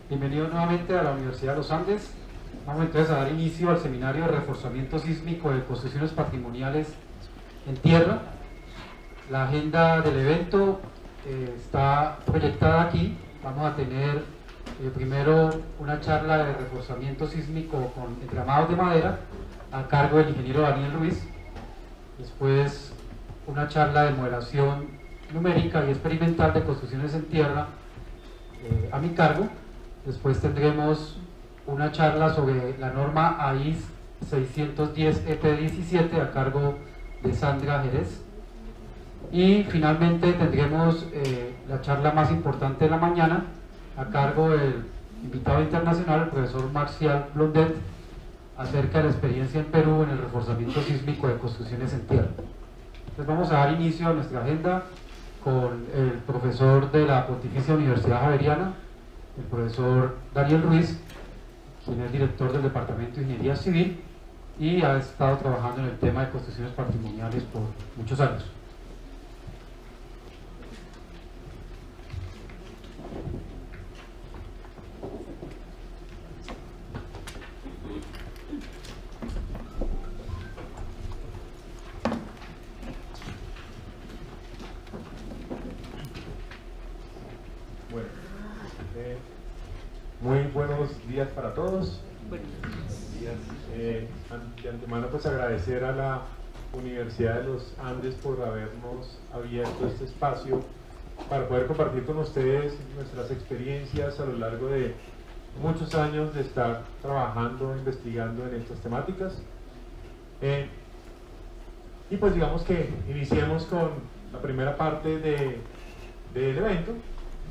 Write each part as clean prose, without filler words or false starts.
Bienvenidos nuevamente a la Universidad de los Andes. Vamos entonces a dar inicio al seminario de reforzamiento sísmico de construcciones patrimoniales en tierra. La agenda del evento está proyectada aquí. Vamos a tener primero una charla de reforzamiento sísmico con entramados de madera a cargo del ingeniero Daniel Ruiz. Después una charla de modelación numérica y experimental de construcciones en tierra a mi cargo. Después tendremos una charla sobre la norma AIS 610 EP17 a cargo de Sandra Jerez. Y finalmente tendremos la charla más importante de la mañana a cargo del invitado internacional, el profesor Marcial Blondet, acerca de la experiencia en Perú en el reforzamiento sísmico de construcciones en tierra. Entonces vamos a dar inicio a nuestra agenda con el profesor de la Pontificia Universidad Javeriana, el profesor Daniel Ruiz, quien es director del Departamento de Ingeniería Civil y ha estado trabajando en el tema de construcciones patrimoniales por muchos años. Muy buenos días para todos. De antemano pues agradecer a la Universidad de los Andes por habernos abierto este espacio para poder compartir con ustedes nuestras experiencias a lo largo de muchos años de estar trabajando, investigando en estas temáticas. Y pues digamos que iniciemos con la primera parte del evento,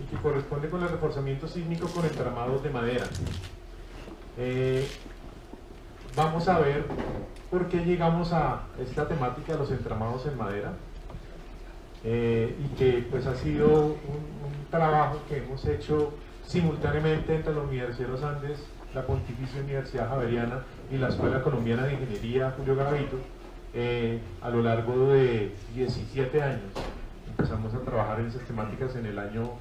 y que corresponde con el reforzamiento sísmico con entramados de madera. Vamos a ver por qué llegamos a esta temática de los entramados en madera, y que pues ha sido un trabajo que hemos hecho simultáneamente entre la Universidad de los Andes, la Pontificia Universidad Javeriana y la Escuela Colombiana de Ingeniería Julio Garavito a lo largo de 17 años. Empezamos a trabajar en esas temáticas en el año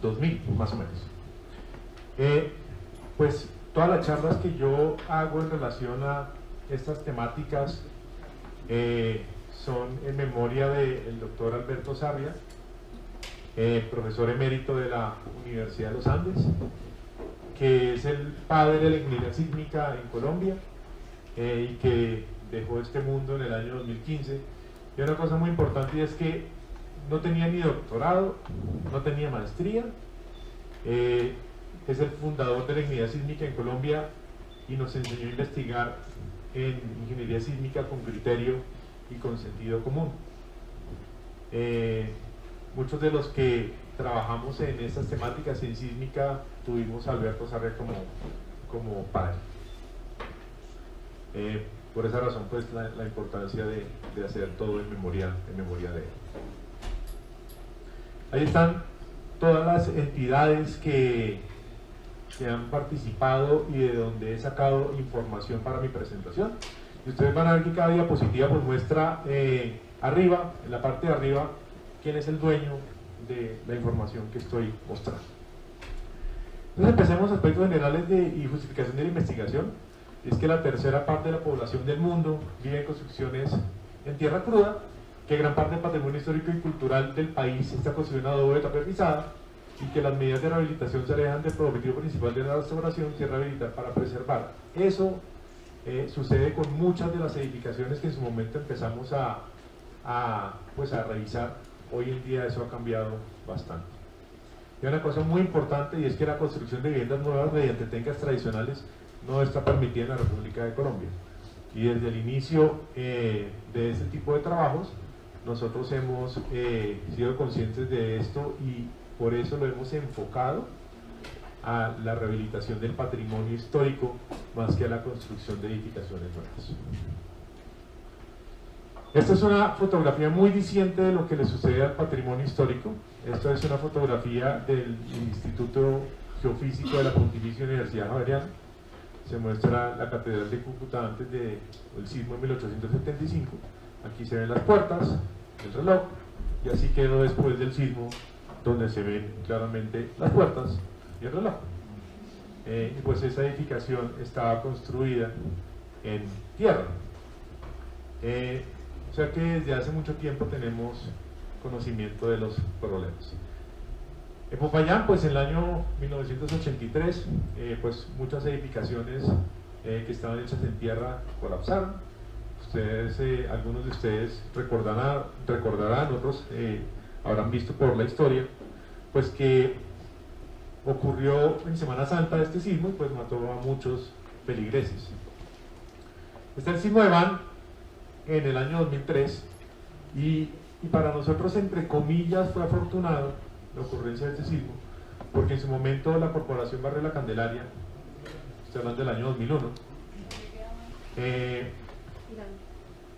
2000, más o menos. Pues todas las charlas que yo hago en relación a estas temáticas son en memoria del doctor Alberto Sarria, profesor emérito de la Universidad de los Andes, que es el padre de la ingeniería sísmica en Colombia y que dejó este mundo en el año 2015. Y una cosa muy importante es que no tenía ni doctorado, no tenía maestría, es el fundador de la ingeniería sísmica en Colombia y nos enseñó a investigar en ingeniería sísmica con criterio y con sentido común. Muchos de los que trabajamos en estas temáticas en sísmica tuvimos a Alberto Sarria como padre. Por esa razón pues la importancia de hacer todo en memoria de él. Ahí están todas las entidades que han participado y de donde he sacado información para mi presentación. Y ustedes van a ver que cada diapositiva pues muestra arriba, en la parte de arriba, quién es el dueño de la información que estoy mostrando. Entonces empecemos aspectos generales y justificación de la investigación. Es que la tercera parte de la población del mundo vive en construcciones en tierra cruda, que gran parte del patrimonio histórico y cultural del país está construido en adobe tapizada y que las medidas de rehabilitación se alejan del objetivo principal de la restauración, que es rehabilitar para preservar. Eso sucede con muchas de las edificaciones que en su momento empezamos a revisar. Hoy en día eso ha cambiado bastante. Y una cosa muy importante, y es que la construcción de viviendas nuevas mediante técnicas tradicionales no está permitida en la República de Colombia. Y desde el inicio de este tipo de trabajos, nosotros hemos sido conscientes de esto y por eso lo hemos enfocado a la rehabilitación del patrimonio histórico más que a la construcción de edificaciones nuevas. Esta es una fotografía muy diciente de lo que le sucede al patrimonio histórico. Esta es una fotografía del Instituto Geofísico de la Pontificia Universidad Javeriana. Se muestra la Catedral de Cúcuta antes del sismo en 1875. Aquí se ven las puertas, el reloj, y así quedó después del sismo, donde se ven claramente las puertas y el reloj. y pues esa edificación estaba construida en tierra. O sea que desde hace mucho tiempo tenemos conocimiento de los problemas. En Popayán, pues en el año 1983, pues muchas edificaciones que estaban hechas en tierra colapsaron. Ustedes, algunos de ustedes recordarán, otros habrán visto por la historia, pues que ocurrió en Semana Santa este sismo y pues mató a muchos feligreses. Está el sismo de Van en el año 2003 y para nosotros, entre comillas, fue afortunado la ocurrencia de este sismo, porque en su momento la Corporación Barrio La Candelaria, estoy hablando del año 2001,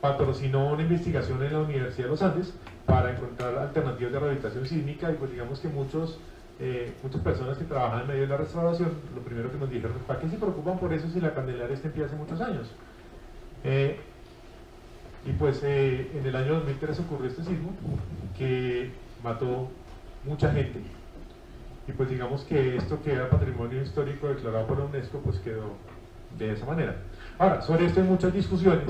patrocinó una investigación en la Universidad de los Andes para encontrar alternativas de rehabilitación sísmica, y pues digamos que muchas personas que trabajan en medio de la restauración, lo primero que nos dijeron, ¿para qué se preocupan por eso si la Candelaria está en pie hace muchos años? Y pues en el año 2003 ocurrió este sismo que mató mucha gente, y pues digamos que esto que era patrimonio histórico declarado por la UNESCO pues quedó de esa manera. Ahora, sobre esto hay muchas discusiones,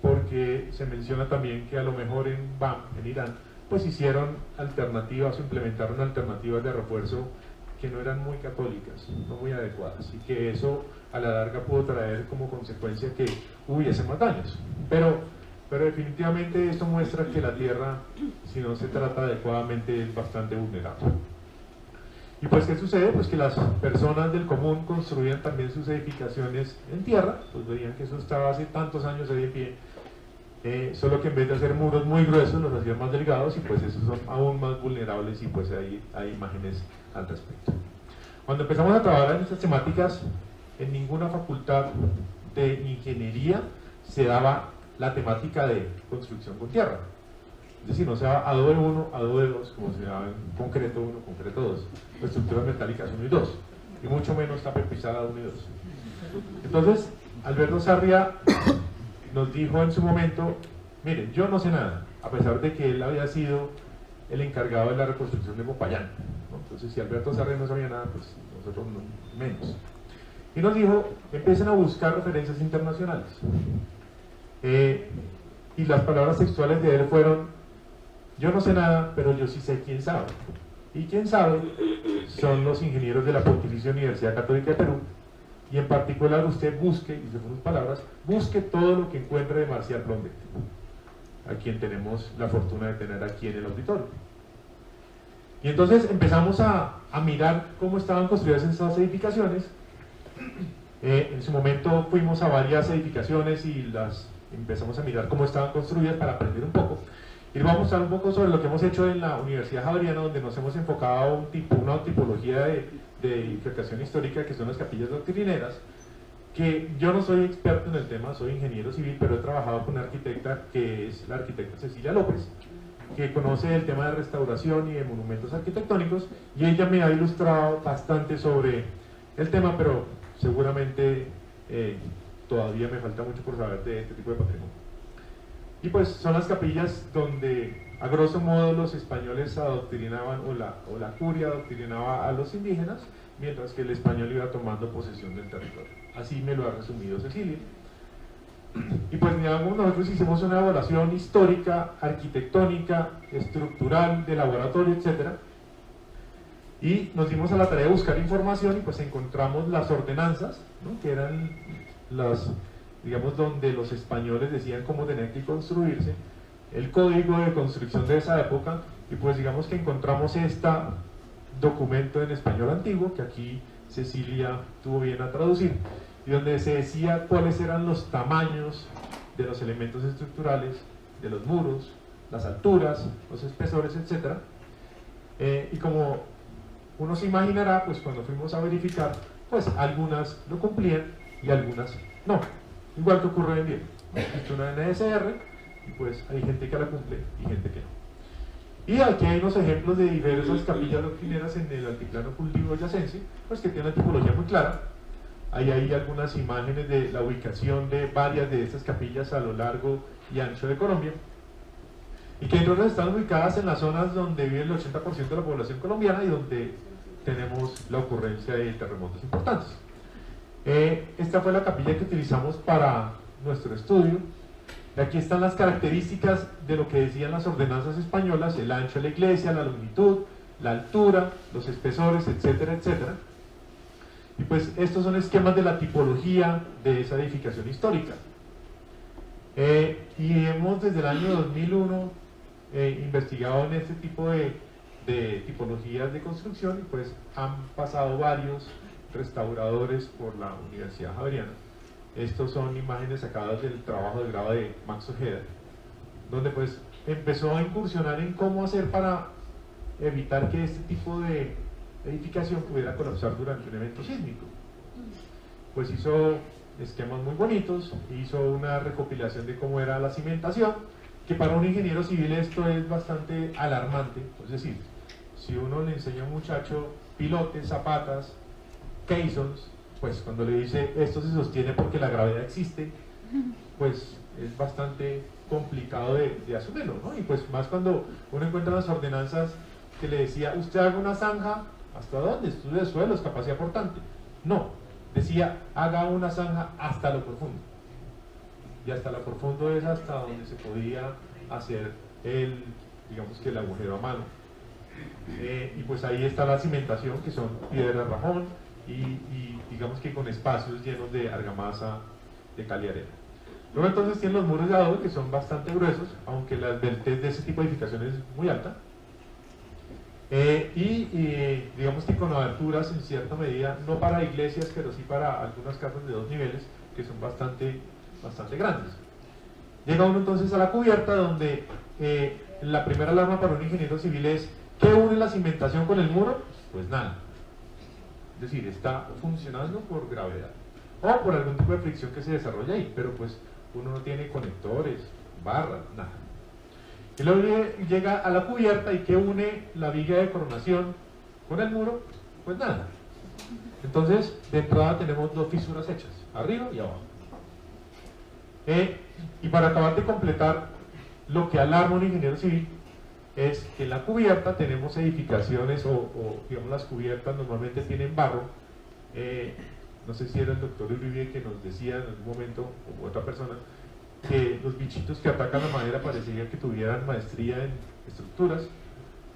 porque se menciona también que a lo mejor en BAM, en Irán, pues hicieron alternativas o implementaron alternativas de refuerzo que no eran muy católicas, no muy adecuadas, y que eso a la larga pudo traer como consecuencia que hubiese más daños. Pero definitivamente esto muestra que la tierra, si no se trata adecuadamente, es bastante vulnerable. Y pues, ¿qué sucede? Pues que las personas del común construían también sus edificaciones en tierra, pues veían que eso estaba hace tantos años ahí en pie, solo que en vez de hacer muros muy gruesos, los hacían más delgados, y pues esos son aún más vulnerables, y pues ahí hay imágenes al respecto. Cuando empezamos a trabajar en estas temáticas, en ninguna facultad de ingeniería se daba la temática de construcción con tierra. Es decir, no se daba adobe 1, adobe 2, como se daba en concreto 1, concreto 2, estructuras metálicas 1 y 2, y mucho menos tapizada 1 y 2. Entonces, Alberto Sarria nos dijo en su momento, miren, yo no sé nada, a pesar de que él había sido el encargado de la reconstrucción de Popayán, ¿no? Entonces, si Alberto Sarria no sabía nada, pues nosotros no, menos. Y nos dijo, empiecen a buscar referencias internacionales. Y las palabras textuales de él fueron, yo no sé nada, pero yo sí sé quién sabe. Y quién sabe son los ingenieros de la Pontificia Universidad Católica de Perú, y en particular usted busque, y según sus palabras, busque todo lo que encuentre de Marcial Blondet, a quien tenemos la fortuna de tener aquí en el auditorio. Y entonces empezamos a mirar cómo estaban construidas estas edificaciones. En su momento fuimos a varias edificaciones y las empezamos a mirar cómo estaban construidas para aprender un poco. Y vamos a mostrar un poco sobre lo que hemos hecho en la Universidad Javeriana, donde nos hemos enfocado a una tipología de edificación histórica, que son las capillas doctrineras, que yo no soy experto en el tema, soy ingeniero civil, pero he trabajado con una arquitecta que es la arquitecta Cecilia López, que conoce el tema de restauración y de monumentos arquitectónicos, y ella me ha ilustrado bastante sobre el tema, pero seguramente todavía me falta mucho por saber de este tipo de patrimonio. Y pues son las capillas donde a grosso modo los españoles adoctrinaban, o la curia adoctrinaba a los indígenas, mientras que el español iba tomando posesión del territorio. Así me lo ha resumido Cecilia. Y pues digamos, nosotros hicimos una evaluación histórica, arquitectónica, estructural, de laboratorio, etc. Y nos dimos a la tarea de buscar información, y pues encontramos las ordenanzas, ¿no? Que eran las, digamos, donde los españoles decían cómo tenía que construirse, el código de construcción de esa época, y pues digamos que encontramos este documento en español antiguo, que aquí Cecilia tuvo bien a traducir, y donde se decía cuáles eran los tamaños de los elementos estructurales, de los muros, las alturas, los espesores, etc. Y como uno se imaginará, pues cuando fuimos a verificar, pues algunas lo cumplían y algunas no, igual que ocurre hoy en día. Existe una NSR y pues hay gente que la cumple y gente que no. Y aquí hay unos ejemplos de diversas capillas doctrineras en el altiplano boyacense, pues que tienen una tipología muy clara. Ahí hay algunas imágenes de la ubicación de varias de estas capillas a lo largo y ancho de Colombia, y que entonces están ubicadas en las zonas donde vive el 80% de la población colombiana y donde tenemos la ocurrencia de terremotos importantes. Esta fue la capilla que utilizamos para nuestro estudio. Aquí están las características de lo que decían las ordenanzas españolas: el ancho de la iglesia, la longitud, la altura, los espesores, etcétera, etcétera. Y pues estos son esquemas de la tipología de esa edificación histórica. Y hemos desde el año 2001 investigado en este tipo de tipologías de construcción, y pues han pasado varios restauradores por la Universidad Javeriana. Estos son imágenes sacadas del trabajo de grado de Max Ojeda, donde pues empezó a incursionar en cómo hacer para evitar que este tipo de edificación pudiera colapsar durante un evento sísmico. Pues hizo esquemas muy bonitos, hizo una recopilación de cómo era la cimentación, que para un ingeniero civil esto es bastante alarmante. Es decir, si uno le enseña a un muchacho pilotes, zapatas, caissons, pues cuando le dice esto se sostiene porque la gravedad existe, pues es bastante complicado de asumirlo, ¿no? Y pues más cuando uno encuentra las ordenanzas que le decía, usted haga una zanja, ¿hasta dónde? Estudio de suelos, capacidad portante. No, decía, haga una zanja hasta lo profundo. Y hasta lo profundo es hasta donde se podía hacer digamos que el agujero a mano. Y pues ahí está la cimentación, que son piedras rajón y digamos que con espacios llenos de argamasa, de cal y arena. Luego entonces tienen los muros de adobe, que son bastante gruesos, aunque la advertencia de ese tipo de edificaciones es muy alta. Digamos que con aberturas en cierta medida, no para iglesias, pero sí para algunas casas de 2 niveles, que son bastante grandes. Llega uno entonces a la cubierta, donde la primera alarma para un ingeniero civil es: ¿qué une la cimentación con el muro? Pues nada. Es decir, está funcionando por gravedad o por algún tipo de fricción que se desarrolla ahí, pero pues uno no tiene conectores, barras, nada. Y luego llega a la cubierta, y ¿qué une la viga de coronación con el muro? Pues nada. Entonces, de entrada tenemos 2 fisuras hechas, arriba y abajo. Y para acabar de completar lo que alarma un ingeniero civil, es que en la cubierta tenemos edificaciones, o digamos las cubiertas normalmente tienen barro. No sé si era el doctor Uribe que nos decía en algún momento, o otra persona, que los bichitos que atacan la madera parecía que tuvieran maestría en estructuras,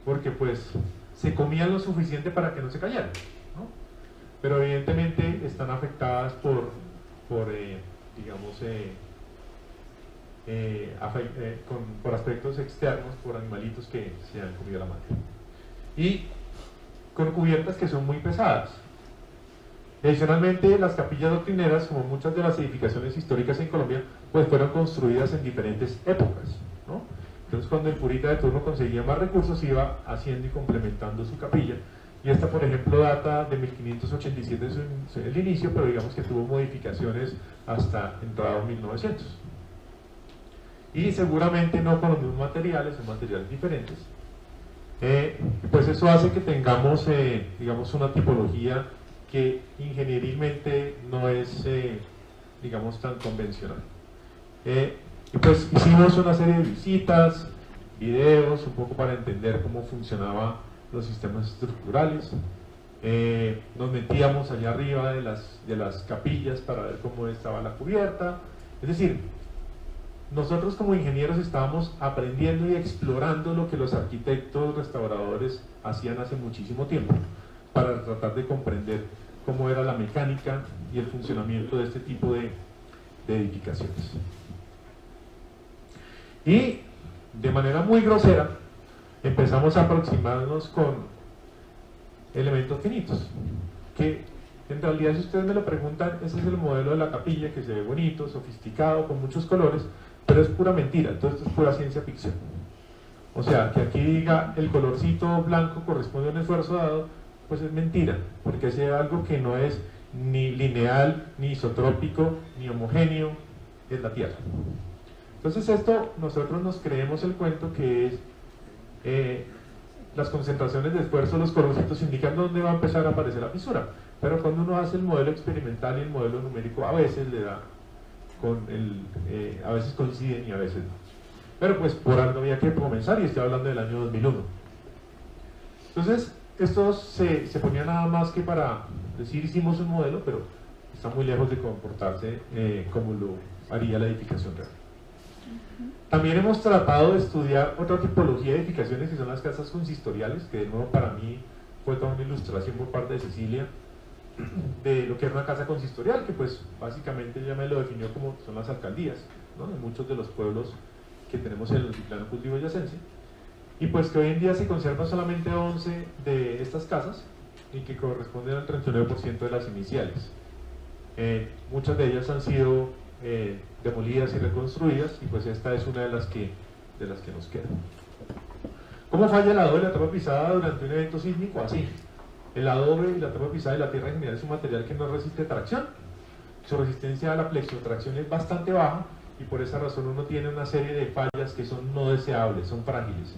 porque pues se comían lo suficiente para que no se cayeran, ¿no? Pero evidentemente están afectadas por aspectos externos, por animalitos que se han comido la madera, y con cubiertas que son muy pesadas. Adicionalmente, las capillas doctrineras, como muchas de las edificaciones históricas en Colombia, pues fueron construidas en diferentes épocas, ¿no? Entonces, cuando el purita de turno conseguía más recursos, iba haciendo y complementando su capilla. Y esta, por ejemplo, data de 1587 el inicio, pero digamos que tuvo modificaciones hasta entrado 1900. Y seguramente no con los mismos materiales, son materiales diferentes. Pues eso hace que tengamos, digamos, una tipología que ingenierilmente no es, digamos, tan convencional. Y pues hicimos una serie de visitas, videos, un poco para entender cómo funcionaban los sistemas estructurales. Nos metíamos allá arriba de las capillas para ver cómo estaba la cubierta. Es decir, nosotros como ingenieros estábamos aprendiendo y explorando lo que los arquitectos restauradores hacían hace muchísimo tiempo, para tratar de comprender cómo era la mecánica y el funcionamiento de este tipo de edificaciones. Y de manera muy grosera empezamos a aproximarnos con elementos finitos, que en realidad, si ustedes me lo preguntan, ese es el modelo de la capilla, que se ve bonito, sofisticado, con muchos colores, pero es pura mentira. Todo esto es pura ciencia ficción. O sea, que aquí diga el colorcito blanco corresponde a un esfuerzo dado, pues es mentira, porque es algo que no es ni lineal, ni isotrópico, ni homogéneo, es la Tierra. Entonces esto, nosotros nos creemos el cuento que es las concentraciones de esfuerzo, los colorcitos indican dónde va a empezar a aparecer la fisura, pero cuando uno hace el modelo experimental y el modelo numérico, a veces le da a veces coinciden y a veces no. Pero pues por algo había que comenzar, y estoy hablando del año 2001. Entonces, estos se ponían nada más que para decir hicimos un modelo, pero está muy lejos de comportarse como lo haría la edificación real. También hemos tratado de estudiar otra tipología de edificaciones que son las casas consistoriales, que de nuevo para mí fue toda una ilustración por parte de Cecilia de lo que era una casa consistorial, que pues básicamente ella me lo definió como son las alcaldías, ¿no?, en muchos de los pueblos que tenemos en el altiplano cundiboyacense, y pues que hoy en día se conservan solamente 11 de estas casas y que corresponden al 39% de las iniciales. Muchas de ellas han sido demolidas y reconstruidas, y pues esta es una de las que nos queda. ¿Cómo falla el adobe y la tapa pisada durante un evento sísmico? Así. El adobe y la tapa pisada de la tierra en general es un material que no resiste tracción. Su resistencia a la flexiotracción es bastante baja, y por esa razón uno tiene una serie de fallas que son no deseables, son frágiles.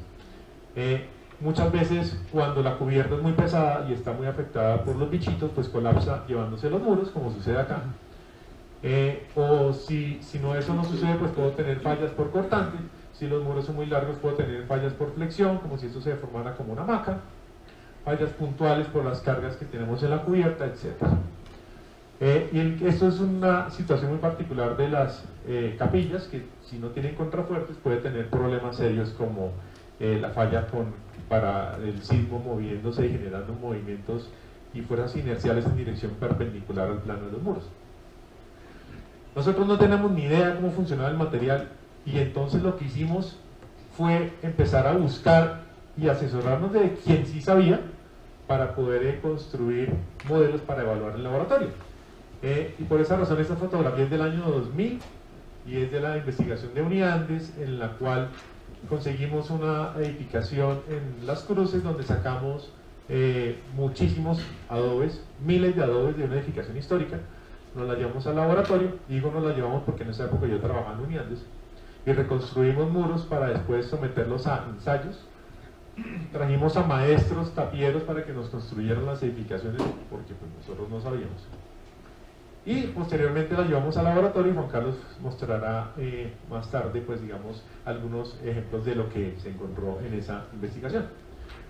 Muchas veces cuando la cubierta es muy pesada y está muy afectada por los bichitos, pues colapsa llevándose los muros, como sucede acá. O si no, eso no sucede, pues puedo tener fallas por cortante. Si los muros son muy largos, puedo tener fallas por flexión, como si esto se deformara como una hamaca, fallas puntuales por las cargas que tenemos en la cubierta, etc. Y esto es una situación muy particular de las capillas, que si no tienen contrafuertes puede tener problemas serios como la falla para el sismo moviéndose y generando movimientos y fuerzas inerciales en dirección perpendicular al plano de los muros. Nosotros no tenemos ni idea de cómo funcionaba el material, y entonces lo que hicimos fue empezar a buscar y asesorarnos de quien sí sabía para poder construir modelos para evaluar el laboratorio. Y por esa razón esta fotografía es del año 2000 y es de la investigación de Uniandes, en la cual conseguimos una edificación en Las Cruces donde sacamos muchísimos adobes, miles de adobes de una edificación histórica. Nos la llevamos al laboratorio, digo nos la llevamos porque en esa época yo trabajaba en Uniandes, y reconstruimos muros para después someterlos a ensayos. Trajimos a maestros tapieros para que nos construyeran las edificaciones, porque pues nosotros no sabíamos. Y posteriormente la llevamos al laboratorio, y Juan Carlos mostrará más tarde, pues digamos, algunos ejemplos de lo que se encontró en esa investigación.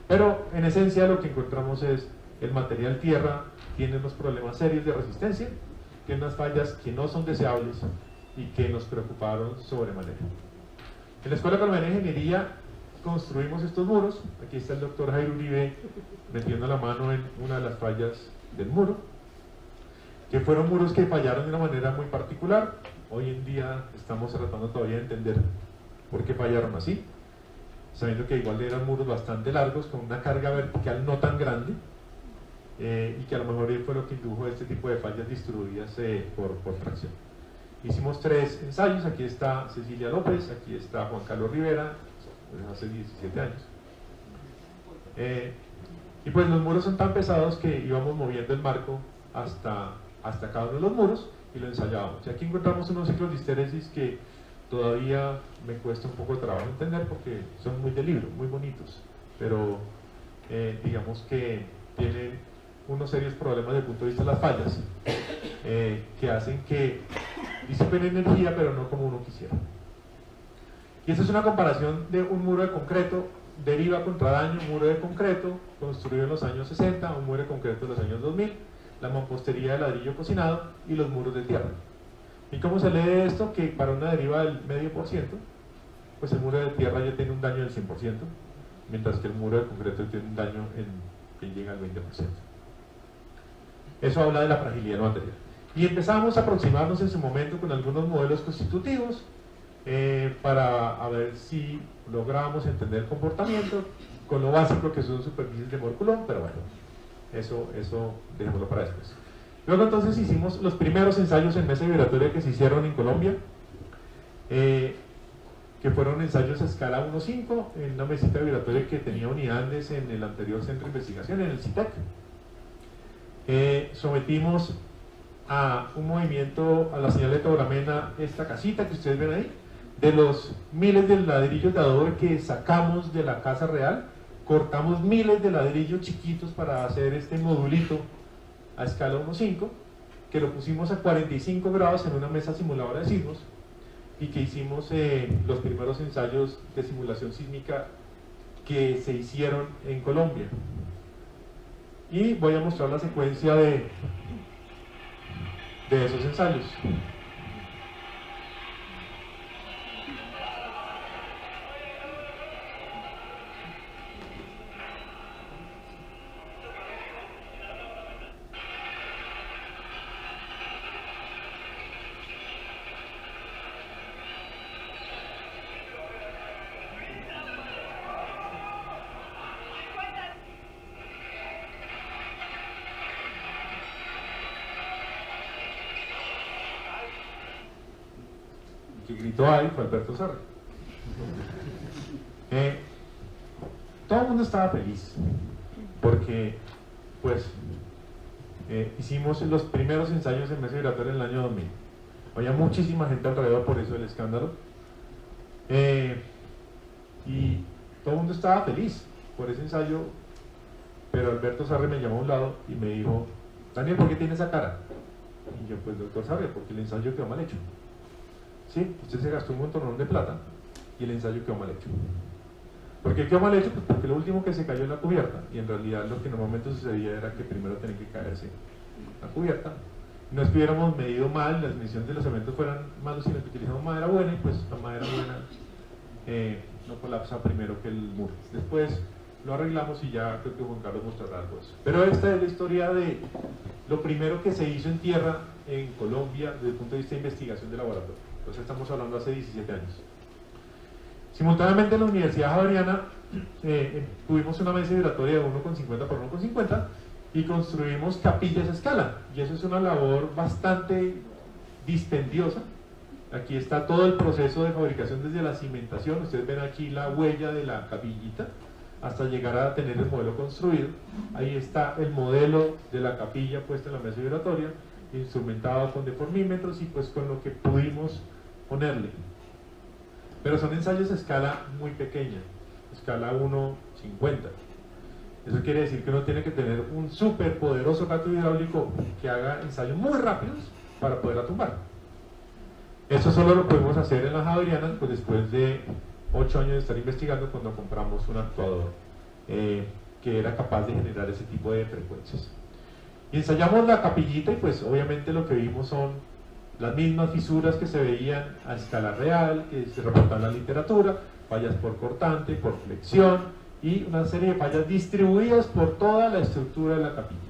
Pero en esencia lo que encontramos es el material tierra tiene unos problemas serios de resistencia, tiene unas fallas que no son deseables y que nos preocuparon sobremanera. En la Escuela Colombiana de Ingeniería construimos estos muros. Aquí está el doctor Jairo Uribe metiendo la mano en una de las fallas del muro, que fueron muros que fallaron de una manera muy particular. Hoy en día estamos tratando todavía de entender por qué fallaron así, sabiendo que igual eran muros bastante largos con una carga vertical no tan grande, y que a lo mejor fue lo que indujo este tipo de fallas distribuidas por fracción. Hicimos 3 ensayos. Aquí está Cecilia López, aquí está Juan Carlos Rivera, hace 17 años. Y pues los muros son tan pesados que íbamos moviendo el marco hasta cada uno de los muros y lo ensayábamos. Y aquí encontramos unos ciclos de histéresis que todavía me cuesta un poco de trabajo entender porque son muy de libro, muy bonitos, pero digamos que tienen unos serios problemas desde el punto de vista de las fallas, que hacen que disipen energía, pero no como uno quisiera. Y esta es una comparación de un muro de concreto, deriva contra daño, un muro de concreto construido en los años 60, un muro de concreto de los años 2000, la mampostería de ladrillo cocinado y los muros de tierra. ¿Y cómo se lee esto? Que para una deriva del 0,5%, pues el muro de tierra ya tiene un daño del 100%, mientras que el muro de concreto tiene un daño que llega al 20%. Eso habla de la fragilidad del material. Y empezamos a aproximarnos en su momento con algunos modelos constitutivos para a ver si lográbamos entender el comportamiento con lo básico que son superficies de Mohr-Coulomb, pero bueno, eso dejémoslo para después. Luego entonces hicimos los primeros ensayos en mesa vibratoria que se hicieron en Colombia, que fueron ensayos a escala 1.5 en una mesita vibratoria que tenía Uniandes en el anterior centro de investigación, en el CITEC. Sometimos a un movimiento a la señal de Tauramena esta casita que ustedes ven ahí, de los miles de ladrillos de adobe que sacamos de la casa real, cortamos miles de ladrillos chiquitos para hacer este modulito a escala 1.5, que lo pusimos a 45 grados en una mesa simuladora de sismos, y que hicimos los primeros ensayos de simulación sísmica que se hicieron en Colombia. y voy a mostrar la secuencia de esos ensayos. Que gritó ahí fue Alberto Sarre. Todo el mundo estaba feliz porque pues hicimos los primeros ensayos en mesa vibratoria en el año 2000. Había muchísima gente alrededor por eso del escándalo, y todo el mundo estaba feliz por ese ensayo, pero Alberto Sarre me llamó a un lado y me dijo: Daniel, ¿por qué tiene esa cara? Y yo: pues doctor Sarre, porque el ensayo quedó mal hecho. Sí, usted se gastó un montón de plata y el ensayo quedó mal hecho. ¿Por qué quedó mal hecho? Pues porque lo último que se cayó es la cubierta, y en realidad lo que normalmente sucedía era que primero tenía que caerse la cubierta. No es que hubiéramos medido mal, las mediciones de los elementos fueran malos, sino que utilizamos madera buena, y pues la madera buena no colapsa primero que el muro. Después lo arreglamos y ya creo que Juan Carlos mostrará algo de eso. Pero esta es la historia de lo primero que se hizo en tierra en Colombia desde el punto de vista de investigación de laboratorio. Entonces estamos hablando hace 17 años. Simultáneamente en la Universidad Javeriana tuvimos una mesa vibratoria de 1,50 por 1,50 y construimos capillas a escala, y eso es una labor bastante dispendiosa. Aquí está todo el proceso de fabricación desde la cimentación. Ustedes ven aquí la huella de la capillita hasta llegar a tener el modelo construido. Ahí está el modelo de la capilla puesta en la mesa vibratoria, instrumentado con deformímetros y pues con lo que pudimos ponerle. Pero son ensayos a escala muy pequeña, escala 1,50. Eso quiere decir que uno tiene que tener un súper poderoso cátodo hidráulico que haga ensayos muy rápidos para poder atumbar. Eso solo lo pudimos hacer en la Javeriana pues después de 8 años de estar investigando, cuando compramos un actuador que era capaz de generar ese tipo de frecuencias. Y ensayamos la capillita y pues obviamente lo que vimos son las mismas fisuras que se veían a escala real, que se reportan en la literatura: fallas por cortante, por flexión y una serie de fallas distribuidas por toda la estructura de la capillita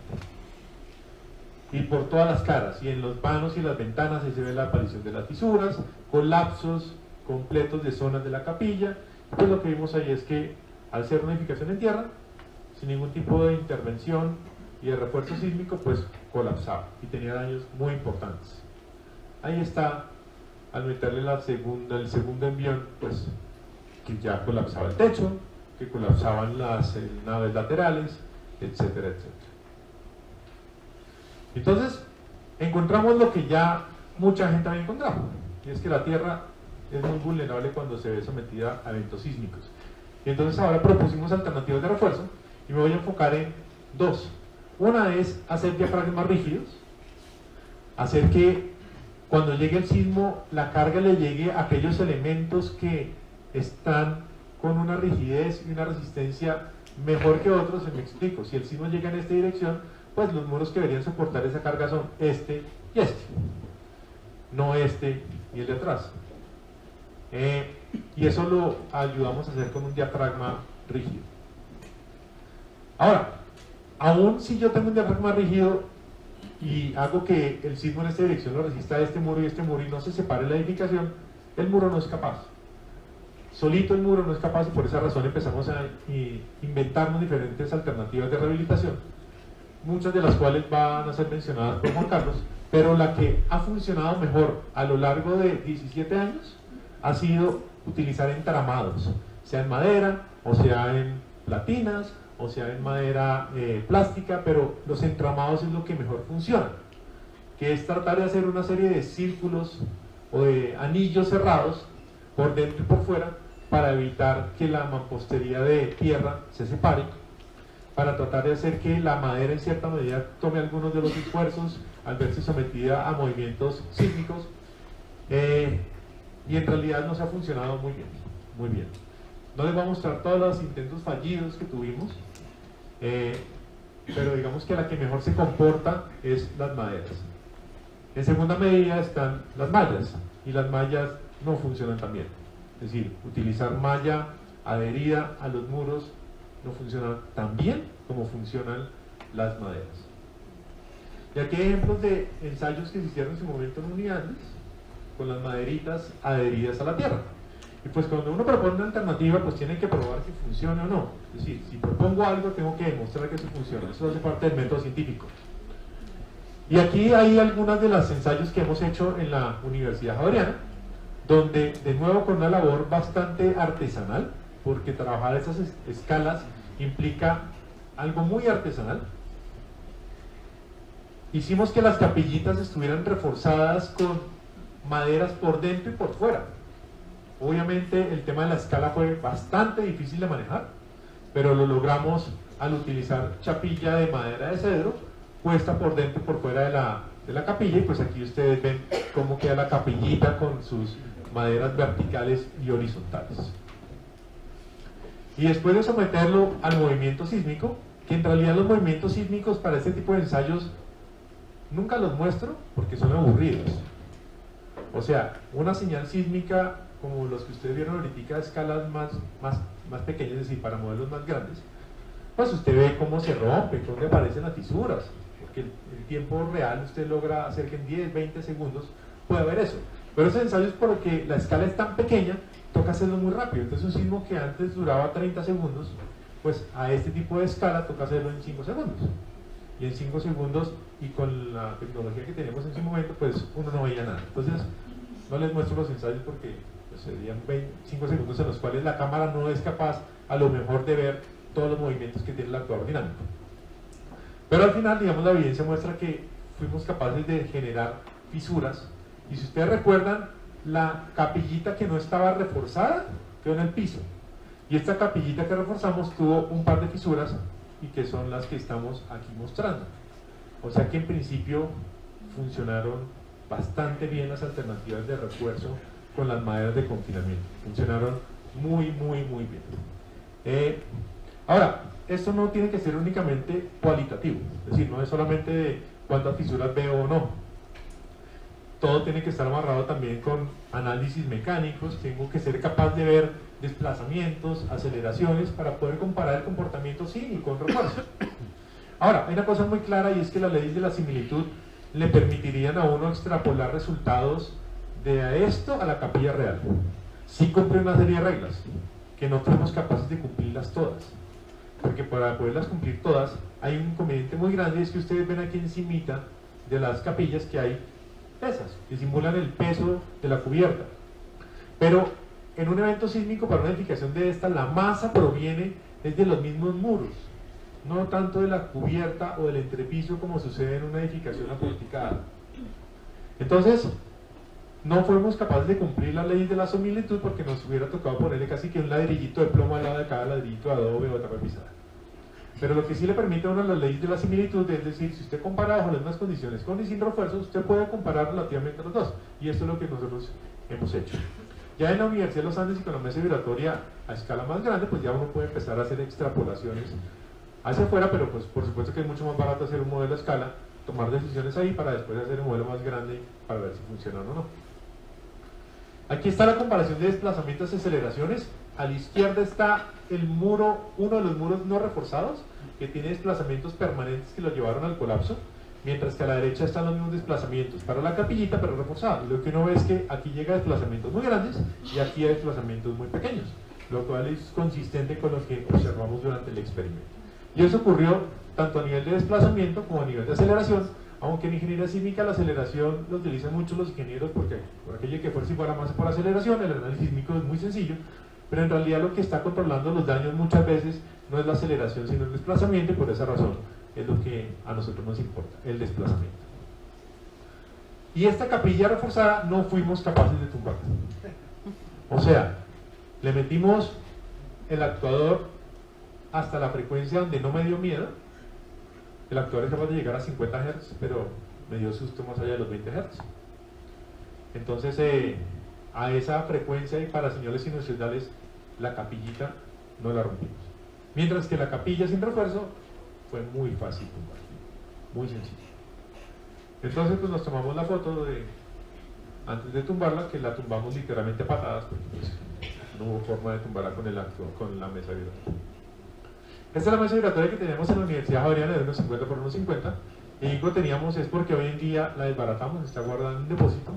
y por todas las caras, y en los vanos y las ventanas ahí se ve la aparición de las fisuras, colapsos completos de zonas de la capilla. Pues lo que vimos ahí es que al ser una edificación en tierra, sin ningún tipo de intervención y de refuerzo sísmico, pues colapsaba y tenía daños muy importantes. Ahí está, al meterle el segundo envión, pues que ya colapsaba el techo, que colapsaban las naves laterales, etcétera, etcétera. Entonces, encontramos lo que ya mucha gente había encontrado, y es que la Tierra es muy vulnerable cuando se ve sometida a eventos sísmicos. Y entonces ahora propusimos alternativas de refuerzo, y me voy a enfocar en dos. Una es hacer diafragmas rígidos, hacer que cuando llegue el sismo la carga le llegue a aquellos elementos que están con una rigidez y una resistencia mejor que otros. Me explico: si el sismo llega en esta dirección, pues los muros que deberían soportar esa carga son este y este, no este y el de atrás. Y eso lo ayudamos a hacer con un diafragma rígido. Ahora, aún si yo tengo un diafragma rígido y hago que el sismo en esta dirección lo resista a este muro y no se separe la edificación, el muro no es capaz. Solito el muro no es capaz, y por esa razón empezamos a inventarnos diferentes alternativas de rehabilitación, muchas de las cuales van a ser mencionadas por Juan Carlos, pero la que ha funcionado mejor a lo largo de 17 años ha sido utilizar entramados, sea en madera, o sea en platinas, o sea en madera plástica, pero los entramados es lo que mejor funciona, que es tratar de hacer una serie de círculos o de anillos cerrados por dentro y por fuera, para evitar que la mampostería de tierra se separe, para tratar de hacer que la madera en cierta medida tome algunos de los esfuerzos al verse sometida a movimientos sísmicos, y en realidad nos ha funcionado muy bien, muy bien. No les voy a mostrar todos los intentos fallidos que tuvimos, pero digamos que la que mejor se comporta es las maderas. En segunda medida están las mallas, y las mallas no funcionan tan bien. Es decir, utilizar malla adherida a los muros no funciona tan bien como funcionan las maderas. Y aquí hay ejemplos de ensayos que se hicieron en su momento en unidades con las maderitas adheridas a la tierra. Y pues cuando uno propone una alternativa, pues tiene que probar si funciona o no. Es decir, si propongo algo, tengo que demostrar que eso funciona. Eso hace parte del método científico. Y aquí hay algunas de los ensayos que hemos hecho en la Universidad Javeriana, donde de nuevo con una labor bastante artesanal, porque trabajar esas escalas implica algo muy artesanal. Hicimos que las capillitas estuvieran reforzadas con maderas por dentro y por fuera. Obviamente el tema de la escala fue bastante difícil de manejar, pero lo logramos al utilizar chapilla de madera de cedro puesta por dentro y por fuera de la capilla, y pues aquí ustedes ven cómo queda la capillita con sus maderas verticales y horizontales. Y después de someterlo al movimiento sísmico, que en realidad los movimientos sísmicos para este tipo de ensayos nunca los muestro porque son aburridos. O sea, una señal sísmica como los que ustedes vieron ahorita a escalas más pequeñas, es decir, para modelos más grandes, pues usted ve cómo se rompe, dónde aparecen las fisuras, porque el tiempo real usted logra hacer que en 10, 20 segundos pueda ver eso. Pero esos ensayos, porque la escala es tan pequeña, toca hacerlo muy rápido. Entonces un sismo que antes duraba 30 segundos, pues a este tipo de escala toca hacerlo en 5 segundos. Y en 5 segundos, y con la tecnología que tenemos en ese momento, pues uno no veía nada. Entonces no les muestro los ensayos porque pues, serían 5 segundos en los cuales la cámara no es capaz a lo mejor de ver todos los movimientos que tiene el actuador dinámico. Pero al final, digamos, la evidencia muestra que fuimos capaces de generar fisuras. Y si ustedes recuerdan, la capillita que no estaba reforzada quedó en el piso, y esta capillita que reforzamos tuvo un par de fisuras, y que son las que estamos aquí mostrando. O sea que en principio funcionaron bastante bien las alternativas de refuerzo con las maderas de confinamiento, funcionaron muy bien. Ahora, esto no tiene que ser únicamente cualitativo, es decir, no es solamente de cuántas fisuras veo o no. Todo tiene que estar amarrado también con análisis mecánicos. Tengo que ser capaz de ver desplazamientos, aceleraciones, para poder comparar el comportamiento sísmico con refuerzo. Ahora, hay una cosa muy clara, y es que las leyes de la similitud le permitirían a uno extrapolar resultados de esto a la capilla real. Sí cumple una serie de reglas, que no fuimos capaces de cumplirlas todas. Porque para poderlas cumplir todas, hay un inconveniente muy grande, y es que ustedes ven aquí encimita de las capillas que hay pesas, que simulan el peso de la cubierta. Pero en un evento sísmico, para una edificación de esta, la masa proviene desde los mismos muros, no tanto de la cubierta o del entrepiso como sucede en una edificación aporticada. Entonces, no fuimos capaces de cumplir las leyes de la similitud, porque nos hubiera tocado ponerle casi que un ladrillito de plomo al lado de cada ladrillito de adobe o de tapa pisada. Pero lo que sí le permite a uno las leyes de la similitud, es decir, si usted compara bajo las mismas condiciones con y sin refuerzos, usted puede comparar relativamente los dos, y esto es lo que nosotros hemos hecho. Ya en la Universidad de los Andes y con la mesa vibratoria a escala más grande, pues ya uno puede empezar a hacer extrapolaciones hacia afuera, pero pues por supuesto que es mucho más barato hacer un modelo a escala, tomar decisiones ahí para después hacer un modelo más grande para ver si funcionan o no. Aquí está la comparación de desplazamientos y aceleraciones. A la izquierda está el muro, uno de los muros no reforzados, que tiene desplazamientos permanentes que lo llevaron al colapso, mientras que a la derecha están los mismos desplazamientos para la capillita, pero reforzados. Lo que uno ve es que aquí llega a desplazamientos muy grandes y aquí a desplazamientos muy pequeños, lo cual es consistente con lo que observamos durante el experimento. Y eso ocurrió tanto a nivel de desplazamiento como a nivel de aceleración, aunque en ingeniería sísmica la aceleración lo utilizan mucho los ingenieros, porque por aquello que fuera si fuera más por aceleración, el análisis sísmico es muy sencillo, pero en realidad lo que está controlando los daños muchas veces no es la aceleración sino el desplazamiento, y por esa razón es lo que a nosotros nos importa, el desplazamiento. Y esta capilla reforzada no fuimos capaces de tumbarla. O sea, le metimos el actuador hasta la frecuencia donde no me dio miedo. El actuador es capaz de llegar a 50 Hz, pero me dio susto más allá de los 20 Hz. Entonces, a esa frecuencia y para señales sinusoidales, la capillita no la rompimos. Mientras que la capilla sin refuerzo fue muy fácil tumbar, muy sencillo. Entonces pues nos tomamos la foto de antes de tumbarla, que la tumbamos literalmente a patadas, porque pues, no hubo forma de tumbarla con la mesa vibratoria. Esta es la mesa vibratoria que tenemos en la Universidad Javeriana de 1.50 por 1.50. Y digo teníamos es porque hoy en día la desbaratamos, está guardada en un depósito,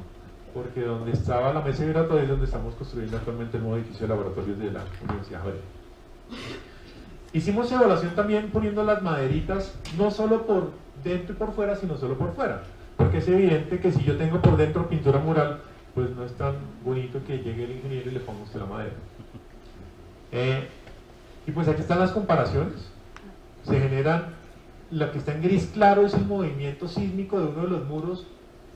porque donde estaba la mesa vibratoria es donde estamos construyendo actualmente el nuevo edificio de laboratorios de la Universidad Javeriana. Hicimos evaluación también poniendo las maderitas, no solo por dentro y por fuera, sino solo por fuera. Porque es evidente que si yo tengo por dentro pintura mural, pues no es tan bonito que llegue el ingeniero y le ponga usted la madera. Y pues aquí están las comparaciones. Se generan, lo que está en gris claro es el movimiento sísmico de uno de los muros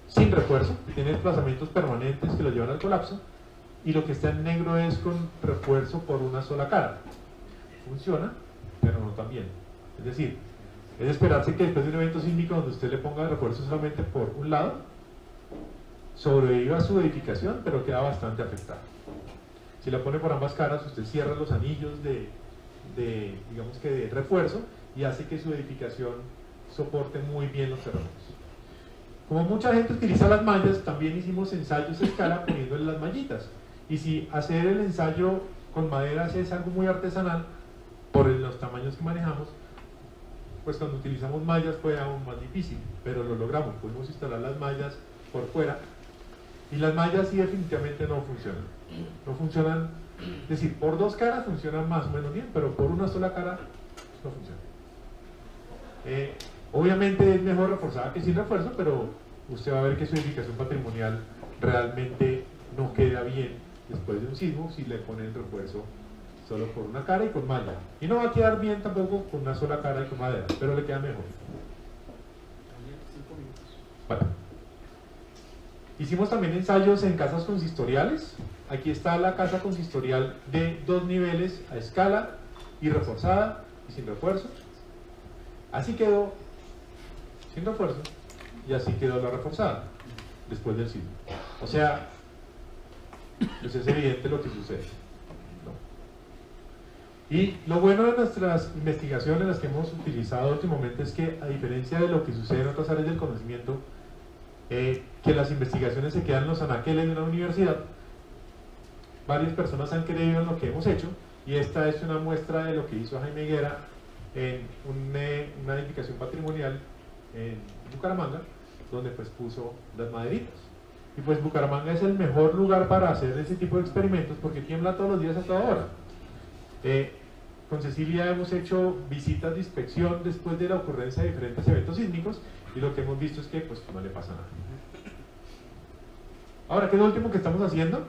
sin refuerzo, que tiene desplazamientos permanentes que lo llevan al colapso, y lo que está en negro es con refuerzo por una sola cara. Funciona, pero no tan bien. Es decir, es esperarse que después de un evento sísmico donde usted le ponga refuerzo solamente por un lado, sobreviva a su edificación, pero queda bastante afectado. Si la pone por ambas caras, usted cierra los anillos digamos que de refuerzo, y hace que su edificación soporte muy bien los terremotos. Como mucha gente utiliza las mallas, también hicimos ensayos a escala poniéndole las mallitas. Y si hacer el ensayo con maderas es algo muy artesanal, por los tamaños que manejamos, pues cuando utilizamos mallas fue aún más difícil, pero lo logramos, pudimos instalar las mallas por fuera, y las mallas sí definitivamente no funcionan. No funcionan, es decir, por dos caras funcionan más o menos bien, pero por una sola cara no funciona. Obviamente es mejor reforzada que sin refuerzo, pero usted va a ver que su edificación patrimonial realmente no queda bien después de un sismo si le pone el refuerzo solo por una cara y con malla. Y no va a quedar bien tampoco con una sola cara y con madera, pero le queda mejor. Bueno. Hicimos también ensayos en casas consistoriales. Aquí está la casa consistorial de 2 niveles a escala y reforzada y sin refuerzo. Así quedó sin refuerzo y así quedó la reforzada después del sismo. O sea, pues es evidente lo que sucede, ¿no? Y lo bueno de nuestras investigaciones, las que hemos utilizado últimamente, es que a diferencia de lo que sucede en otras áreas del conocimiento, que las investigaciones se quedan en los anaqueles de una universidad, varias personas han creído en lo que hemos hecho, y esta es una muestra de lo que hizo Jaime Higuera en una edificación patrimonial en Bucaramanga, donde pues puso las maderitas. Y pues Bucaramanga es el mejor lugar para hacer ese tipo de experimentos porque tiembla todos los días a toda hora. Con Cecilia hemos hecho visitas de inspección después de la ocurrencia de diferentes eventos sísmicos, y lo que hemos visto es que pues no le pasa nada. Ahora, ¿qué es lo último que estamos haciendo?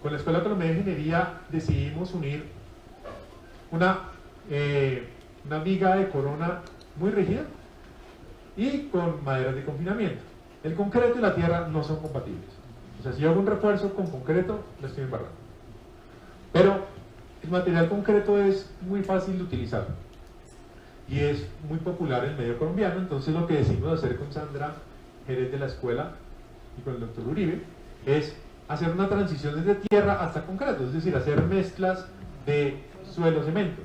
Con la Escuela Colombiana de Ingeniería decidimos unir una viga de corona muy rígida y con maderas de confinamiento. El concreto y la tierra no son compatibles. O sea, si yo hago un refuerzo con concreto, lo estoy embarrando. Pero el material concreto es muy fácil de utilizar y es muy popular en el medio colombiano. Entonces lo que decidimos hacer con Sandra Jerez de la escuela y con el doctor Uribe es hacer una transición desde tierra hasta concreto, es decir, hacer mezclas de suelo-cemento,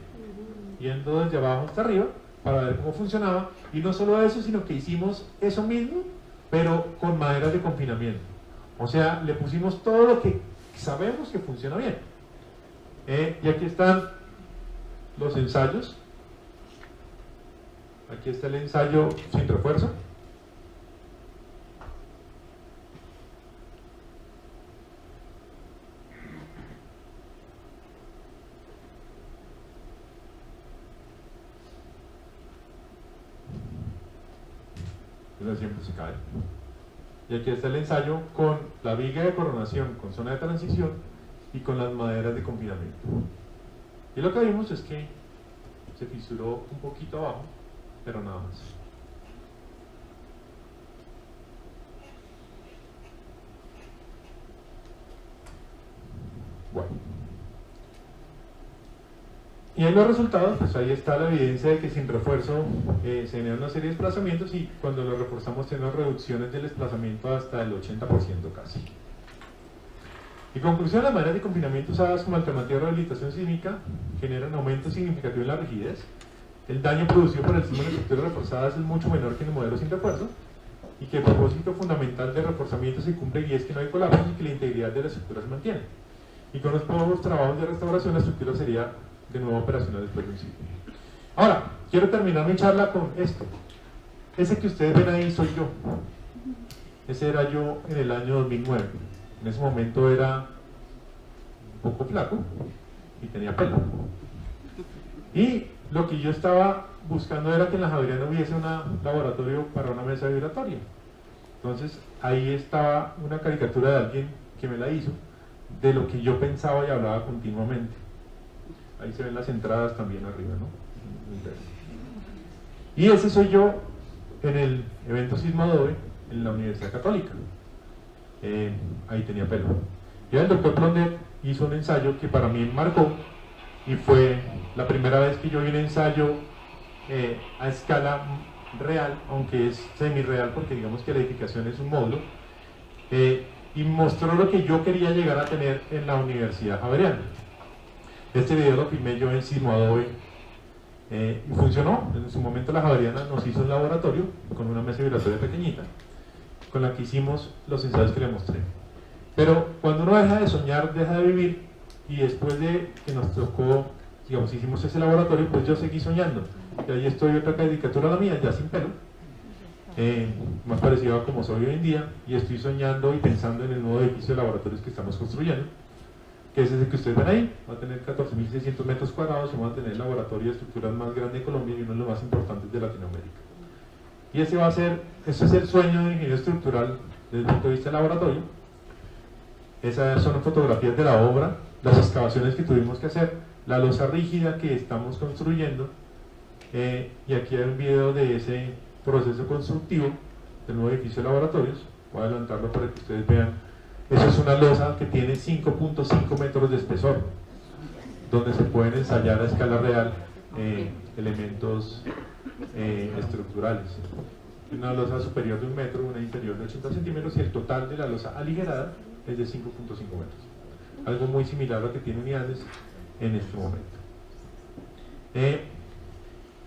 yendo desde abajo hasta arriba para ver cómo funcionaba. Y no solo eso, sino que hicimos eso mismo, pero con maderas de confinamiento. O sea, le pusimos todo lo que sabemos que funciona bien. Y aquí están los ensayos. Aquí está el ensayo sin refuerzo. Siempre se cae. Y aquí está el ensayo con la viga de coronación, con zona de transición y con las maderas de confinamiento. Y lo que vimos es que se fisuró un poquito abajo, pero nada más. Bueno. Y en los resultados, pues ahí está la evidencia de que sin refuerzo se generan una serie de desplazamientos, y cuando lo reforzamos tenemos reducciones del desplazamiento hasta el 80% casi. En conclusión, las maderas de confinamiento usadas como alternativa de rehabilitación sísmica generan aumentos significativos en la rigidez, el daño producido por el sismo en estructuras reforzadas es mucho menor que en el modelo sin refuerzo, y que el propósito fundamental del reforzamiento se cumple, y es que no hay colapsos y que la integridad de la estructura se mantiene. Y con los nuevos trabajos de restauración la estructura sería de nuevo operacional después de un sismo. Ahora, quiero terminar mi charla con esto. Ese que ustedes ven ahí soy yo. Ese era yo en el año 2009. En ese momento era un poco flaco y tenía pelo. Y lo que yo estaba buscando era que en la Javeriana hubiese un laboratorio para una mesa vibratoria. Entonces ahí estaba una caricatura de alguien que me la hizo, de lo que yo pensaba y hablaba continuamente. Ahí se ven las entradas también arriba, ¿no? Y ese soy yo en el evento Sismo Adobe en la Universidad Católica. Ahí tenía pelo. Y el doctor Blondet hizo un ensayo que para mí marcó, y fue la primera vez que yo vi un ensayo a escala real, aunque es semi-real porque digamos que la edificación es un módulo, y mostró lo que yo quería llegar a tener en la Universidad Javeriana. Este video lo filmé yo en Sismo Adobe y funcionó. En su momento la Javeriana nos hizo un laboratorio con una mesa vibratoria pequeñita con la que hicimos los ensayos que le mostré. Pero cuando uno deja de soñar, deja de vivir, y después de que nos tocó, digamos, hicimos ese laboratorio, pues yo seguí soñando. Y ahí estoy, otra caricatura la mía, ya sin pelo, más parecido a como soy hoy en día, y estoy soñando y pensando en el nuevo edificio de laboratorios que estamos construyendo, que es ese que ustedes ven ahí. Va a tener 14.600 metros cuadrados y va a tener el laboratorio de estructuras más grande de Colombia y uno de los más importantes de Latinoamérica. Y ese es el sueño de ingeniero estructural desde el punto de vista del laboratorio. Esas son fotografías de la obra, las excavaciones que tuvimos que hacer, la losa rígida que estamos construyendo, y aquí hay un video de ese proceso constructivo del nuevo edificio de laboratorios. Voy a adelantarlo para que ustedes vean. Eso es una losa que tiene 5.5 metros de espesor, donde se pueden ensayar a escala real elementos estructurales. Una losa superior de 1 metro, una inferior de 80 centímetros, y el total de la losa aligerada es de 5.5 metros. Algo muy similar a lo que tiene Unidades en este momento.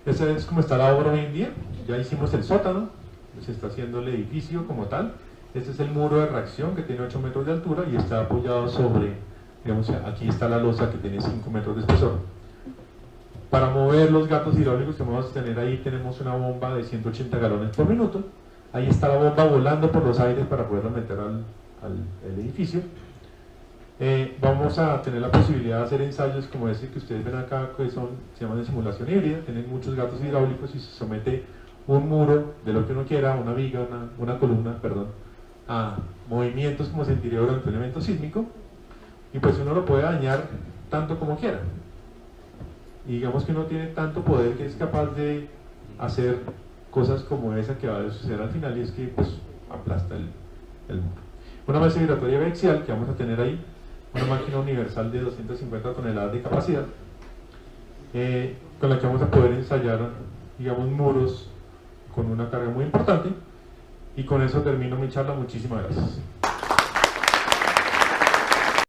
Esa es como está la obra hoy en día. Ya hicimos el sótano, se está haciendo el edificio como tal. Este es el muro de reacción que tiene 8 metros de altura y está apoyado sobre, digamos, aquí está la losa que tiene 5 metros de espesor. Para mover los gatos hidráulicos que vamos a tener ahí, tenemos una bomba de 180 galones por minuto. Ahí está la bomba volando por los aires para poderla meter al edificio. Vamos a tener la posibilidad de hacer ensayos como ese que ustedes ven acá, que se llaman de simulación híbrida. Tienen muchos gatos hidráulicos y se somete un muro de lo que uno quiera, una viga, una columna, perdón, a movimientos como sentiría durante un evento sísmico, y pues uno lo puede dañar tanto como quiera. Y digamos que uno tiene tanto poder que es capaz de hacer cosas como esa que va a suceder al final, y es que pues aplasta el muro. Una mesa vibratoria biaxial que vamos a tener ahí, una máquina universal de 250 toneladas de capacidad, con la que vamos a poder ensayar, digamos, muros con una carga muy importante. Y con eso termino mi charla. Muchísimas gracias.